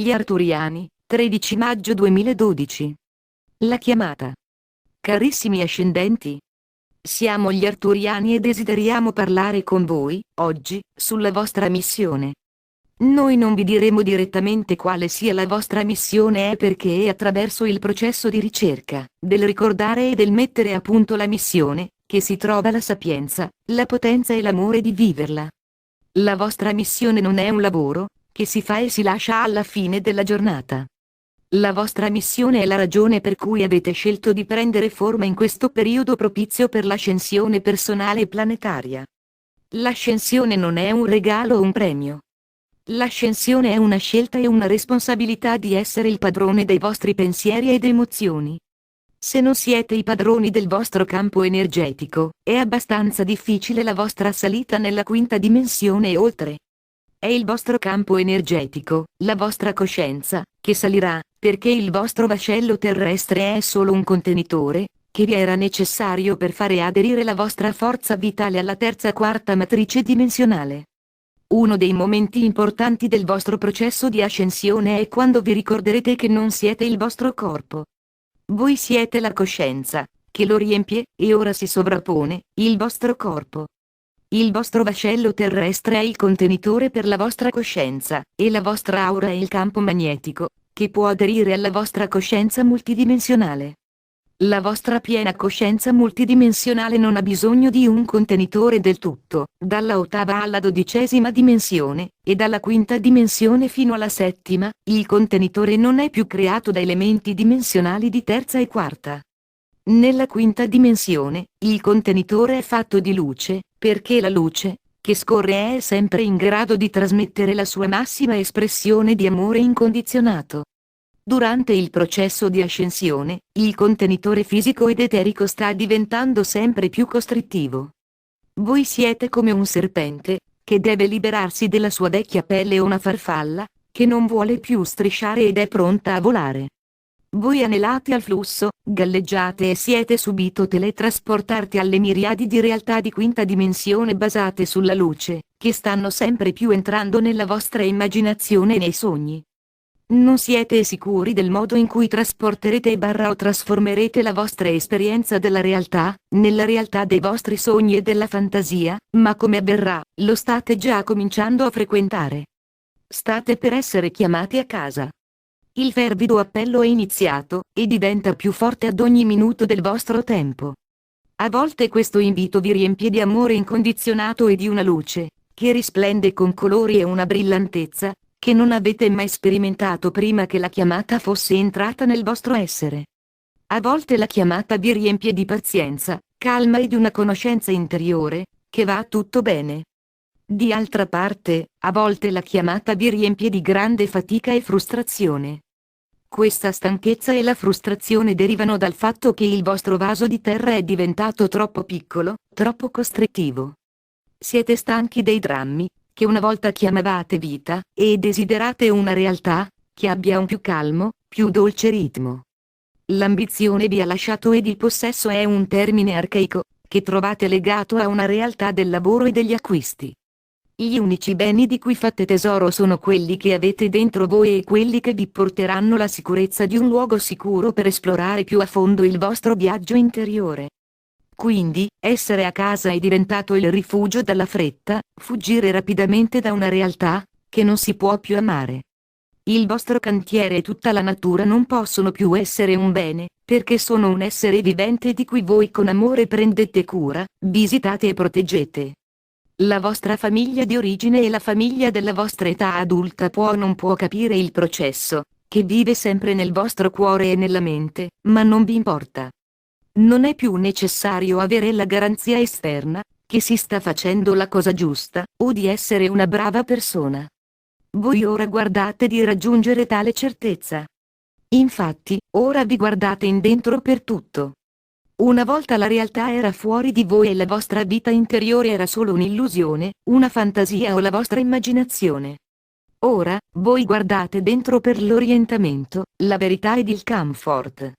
Gli Arturiani, 13 maggio 2012. La chiamata. Carissimi ascendenti, siamo gli Arturiani e desideriamo parlare con voi, oggi, sulla vostra missione. Noi non vi diremo direttamente quale sia la vostra missione perché è attraverso il processo di ricerca, del ricordare e del mettere a punto la missione, che si trova la sapienza, la potenza e l'amore di viverla. La vostra missione non è un lavoro, che si fa e si lascia alla fine della giornata. La vostra missione è la ragione per cui avete scelto di prendere forma in questo periodo propizio per l'ascensione personale e planetaria. L'ascensione non è un regalo o un premio. L'ascensione è una scelta e una responsabilità di essere il padrone dei vostri pensieri ed emozioni. Se non siete i padroni del vostro campo energetico, è abbastanza difficile la vostra salita nella quinta dimensione e oltre. È il vostro campo energetico, la vostra coscienza, che salirà, perché il vostro vascello terrestre è solo un contenitore, che vi era necessario per fare aderire la vostra forza vitale alla terza e quarta matrice dimensionale. Uno dei momenti importanti del vostro processo di ascensione è quando vi ricorderete che non siete il vostro corpo. Voi siete la coscienza, che lo riempie, e ora si sovrappone, il vostro corpo. Il vostro vascello terrestre è il contenitore per la vostra coscienza, e la vostra aura è il campo magnetico, che può aderire alla vostra coscienza multidimensionale. La vostra piena coscienza multidimensionale non ha bisogno di un contenitore del tutto, dalla ottava alla 12ª dimensione, e dalla quinta dimensione fino alla settima, il contenitore non è più creato da elementi dimensionali di terza e quarta. Nella quinta dimensione, il contenitore è fatto di luce, perché la luce, che scorre è sempre in grado di trasmettere la sua massima espressione di amore incondizionato. Durante il processo di ascensione, il contenitore fisico ed eterico sta diventando sempre più costrittivo. Voi siete come un serpente, che deve liberarsi della sua vecchia pelle o una farfalla, che non vuole più strisciare ed è pronta a volare. Voi anelate al flusso, galleggiate e siete subito teletrasportati alle miriadi di realtà di quinta dimensione basate sulla luce, che stanno sempre più entrando nella vostra immaginazione e nei sogni. Non siete sicuri del modo in cui trasporterete o trasformerete la vostra esperienza della realtà, nella realtà dei vostri sogni e della fantasia, ma come avverrà, lo state già cominciando a frequentare. State per essere chiamati a casa. Il fervido appello è iniziato, e diventa più forte ad ogni minuto del vostro tempo. A volte questo invito vi riempie di amore incondizionato e di una luce, che risplende con colori e una brillantezza, che non avete mai sperimentato prima che la chiamata fosse entrata nel vostro essere. A volte la chiamata vi riempie di pazienza, calma e di una conoscenza interiore, che va tutto bene. Di altra parte, a volte la chiamata vi riempie di grande fatica e frustrazione. Questa stanchezza e la frustrazione derivano dal fatto che il vostro vaso di terra è diventato troppo piccolo, troppo costrittivo. Siete stanchi dei drammi, che una volta chiamavate vita, e desiderate una realtà, che abbia un più calmo, più dolce ritmo. L'ambizione vi ha lasciato ed il possesso è un termine arcaico, che trovate legato a una realtà del lavoro e degli acquisti. Gli unici beni di cui fate tesoro sono quelli che avete dentro voi e quelli che vi porteranno la sicurezza di un luogo sicuro per esplorare più a fondo il vostro viaggio interiore. Quindi, essere a casa è diventato il rifugio dalla fretta, fuggire rapidamente da una realtà, che non si può più amare. Il vostro cantiere e tutta la natura non possono più essere un bene, perché sono un essere vivente di cui voi con amore prendete cura, visitate e proteggete. La vostra famiglia di origine e la famiglia della vostra età adulta può o non può capire il processo, che vive sempre nel vostro cuore e nella mente, ma non vi importa. Non è più necessario avere la garanzia esterna, che si sta facendo la cosa giusta, o di essere una brava persona. Voi ora guardate di raggiungere tale certezza. Infatti, ora vi guardate in dentro per tutto. Una volta la realtà era fuori di voi e la vostra vita interiore era solo un'illusione, una fantasia o la vostra immaginazione. Ora, voi guardate dentro per l'orientamento, la verità ed il comfort.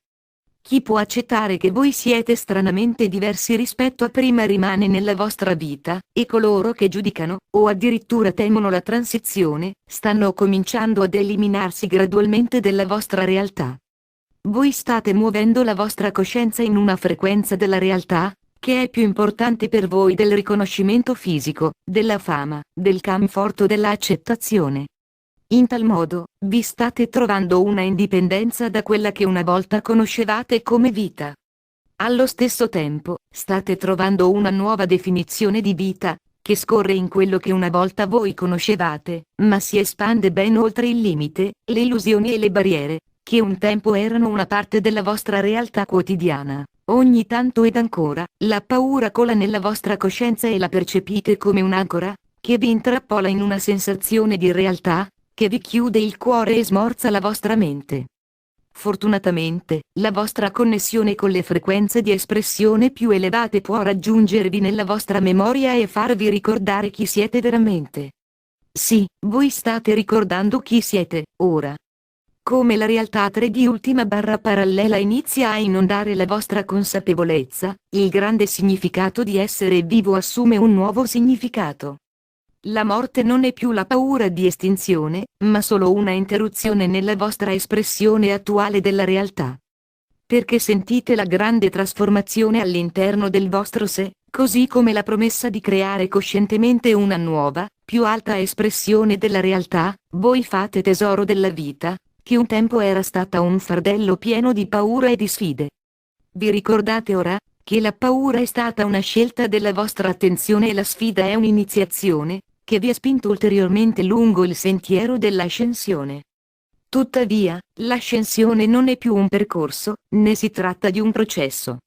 Chi può accettare che voi siete stranamente diversi rispetto a prima rimane nella vostra vita, e coloro che giudicano, o addirittura temono la transizione, stanno cominciando ad eliminarsi gradualmente dalla vostra realtà. Voi state muovendo la vostra coscienza in una frequenza della realtà, che è più importante per voi del riconoscimento fisico, della fama, del conforto, della accettazione. In tal modo, vi state trovando una indipendenza da quella che una volta conoscevate come vita. Allo stesso tempo, state trovando una nuova definizione di vita, che scorre in quello che una volta voi conoscevate, ma si espande ben oltre il limite, le illusioni e le barriere, che un tempo erano una parte della vostra realtà quotidiana. Ogni tanto ed ancora, la paura cola nella vostra coscienza e la percepite come un'ancora, che vi intrappola in una sensazione di realtà, che vi chiude il cuore e smorza la vostra mente. Fortunatamente, la vostra connessione con le frequenze di espressione più elevate può raggiungervi nella vostra memoria e farvi ricordare chi siete veramente. Sì, voi state ricordando chi siete, ora. Come la realtà 3D ultima barra parallela inizia a inondare la vostra consapevolezza, il grande significato di essere vivo assume un nuovo significato. La morte non è più la paura di estinzione, ma solo una interruzione nella vostra espressione attuale della realtà. Perché sentite la grande trasformazione all'interno del vostro sé, così come la promessa di creare coscientemente una nuova, più alta espressione della realtà, voi fate tesoro della vita, che un tempo era stata un fardello pieno di paura e di sfide. Vi ricordate ora, che la paura è stata una scelta della vostra attenzione e la sfida è un'iniziazione, che vi ha spinto ulteriormente lungo il sentiero dell'ascensione. Tuttavia, l'ascensione non è più un percorso, né si tratta di un processo.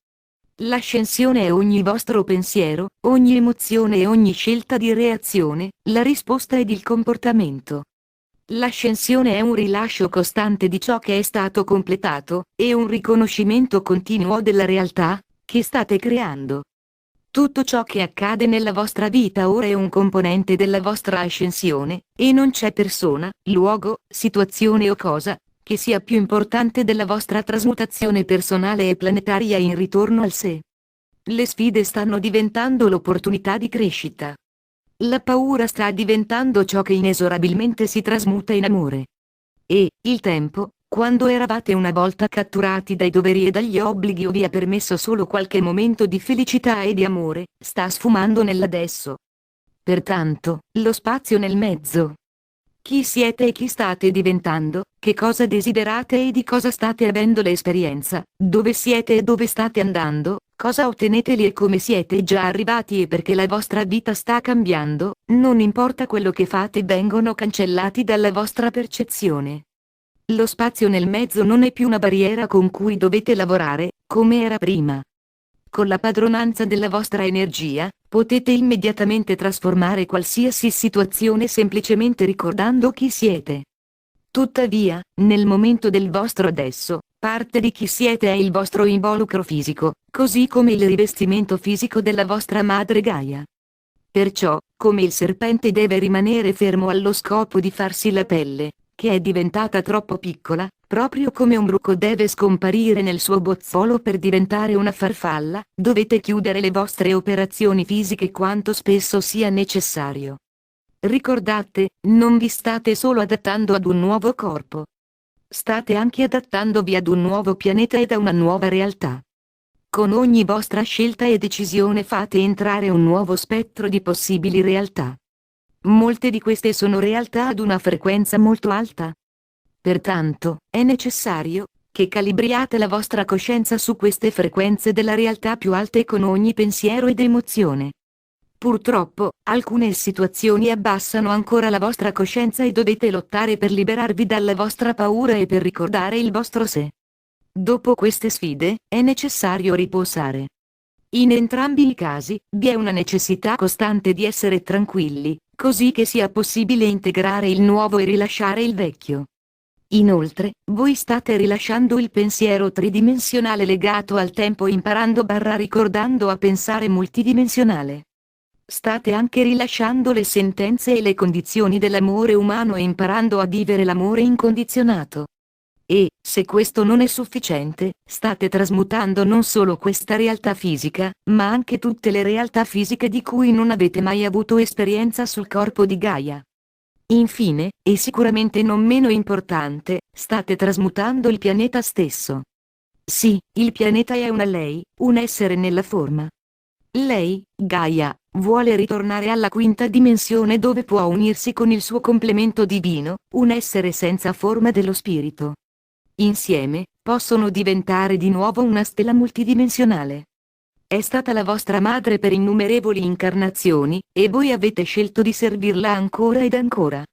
L'ascensione è ogni vostro pensiero, ogni emozione e ogni scelta di reazione, la risposta ed il comportamento. L'ascensione è un rilascio costante di ciò che è stato completato, e un riconoscimento continuo della realtà, che state creando. Tutto ciò che accade nella vostra vita ora è un componente della vostra ascensione, e non c'è persona, luogo, situazione o cosa, che sia più importante della vostra trasmutazione personale e planetaria in ritorno al sé. Le sfide stanno diventando l'opportunità di crescita. La paura sta diventando ciò che inesorabilmente si trasmuta in amore. E, il tempo, quando eravate una volta catturati dai doveri e dagli obblighi o vi ha permesso solo qualche momento di felicità e di amore, sta sfumando nell'adesso. Pertanto, lo spazio nel mezzo. Chi siete e chi state diventando, che cosa desiderate e di cosa state avendo l'esperienza, dove siete e dove state andando, cosa ottenete lì e come siete già arrivati e perché la vostra vita sta cambiando, non importa quello che fate, vengono cancellati dalla vostra percezione. Lo spazio nel mezzo non è più una barriera con cui dovete lavorare, come era prima. Con la padronanza della vostra energia, potete immediatamente trasformare qualsiasi situazione semplicemente ricordando chi siete. Tuttavia, nel momento del vostro adesso, parte di chi siete è il vostro involucro fisico, così come il rivestimento fisico della vostra madre Gaia. Perciò, come il serpente deve rimanere fermo allo scopo di farsi la pelle, che è diventata troppo piccola, proprio come un bruco deve scomparire nel suo bozzolo per diventare una farfalla, dovete chiudere le vostre operazioni fisiche quanto spesso sia necessario. Ricordate, non vi state solo adattando ad un nuovo corpo. State anche adattandovi ad un nuovo pianeta ed a una nuova realtà. Con ogni vostra scelta e decisione fate entrare un nuovo spettro di possibili realtà. Molte di queste sono realtà ad una frequenza molto alta. Pertanto, è necessario che calibriate la vostra coscienza su queste frequenze della realtà più alte con ogni pensiero ed emozione. Purtroppo, alcune situazioni abbassano ancora la vostra coscienza e dovete lottare per liberarvi dalla vostra paura e per ricordare il vostro sé. Dopo queste sfide, è necessario riposare. In entrambi i casi, vi è una necessità costante di essere tranquilli, così che sia possibile integrare il nuovo e rilasciare il vecchio. Inoltre, voi state rilasciando il pensiero tridimensionale legato al tempo imparando/ricordando a pensare multidimensionale. State anche rilasciando le sentenze e le condizioni dell'amore umano e imparando a vivere l'amore incondizionato. E, se questo non è sufficiente, state trasmutando non solo questa realtà fisica, ma anche tutte le realtà fisiche di cui non avete mai avuto esperienza sul corpo di Gaia. Infine, e sicuramente non meno importante, state trasmutando il pianeta stesso. Sì, il pianeta è una lei, un essere nella forma. Lei, Gaia, vuole ritornare alla quinta dimensione dove può unirsi con il suo complemento divino, un essere senza forma dello spirito. Insieme, possono diventare di nuovo una stella multidimensionale. È stata la vostra madre per innumerevoli incarnazioni, e voi avete scelto di servirla ancora ed ancora.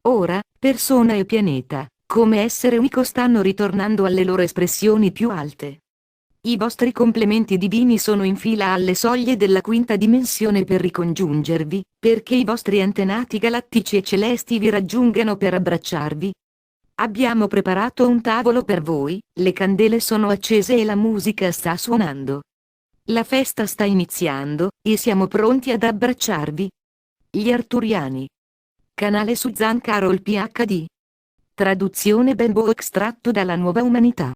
Ora, persona e pianeta, come essere unico stanno ritornando alle loro espressioni più alte. I vostri complementi divini sono in fila alle soglie della quinta dimensione per ricongiungervi, perché i vostri antenati galattici e celesti vi raggiungano per abbracciarvi. Abbiamo preparato un tavolo per voi, le candele sono accese e la musica sta suonando. La festa sta iniziando, e siamo pronti ad abbracciarvi. Gli Arturiani. Canale su Zan Carol PhD. Traduzione Benbow estratto dalla Nuova Umanità.